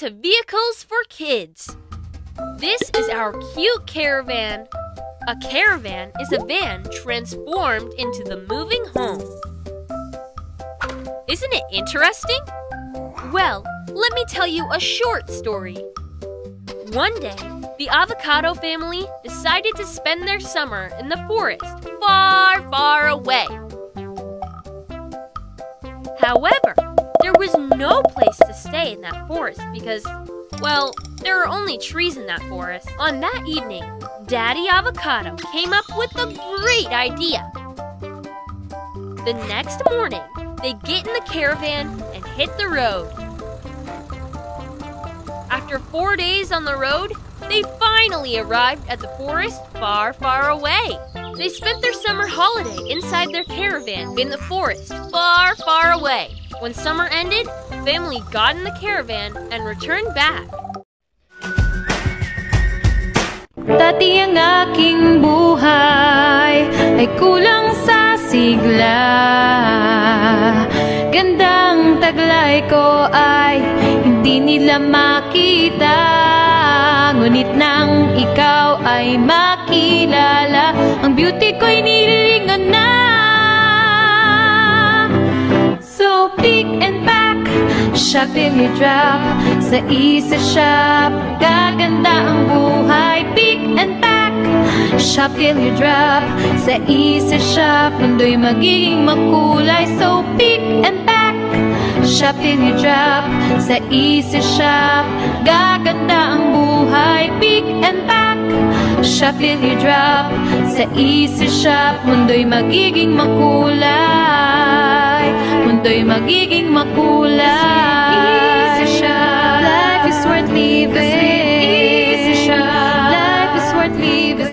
to Vehicles for Kids. This is our cute caravan. A caravan is a van transformed into the moving home. Isn't it interesting? Well, let me tell you a short story. One day, the avocado family decided to spend their summer in the forest far, far away. However, there was no place to stay in that forest because, well, there are only trees in that forest. On that evening, Daddy Avocado came up with a great idea. The next morning, they get in the caravan and hit the road. After 4 days on the road, they finally arrived at the forest far, far away. They spent their summer holiday inside their caravan in the forest far, far away. When summer ended, the family got in the caravan and returned back. Dati ang aking buhay ay kulang sa sigla. Gandang taglay ko ay hindi nila makita. Ngunit nang ikaw ay makilala, ang beauty ko'y nililingon na. So pick and pack, shop till you drop. Sa isa shop, gaganda ang buhay. Pick and pack, shop till you drop. Sa isa shop, mundo'y magiging makulay. So pick and pack, shop till you drop. Sa isa shop, gaganda ang buhay. Pick and pack, shop till you drop. Sa isa shop, mundo'y magiging makulay. Mundo'y magiging makulay.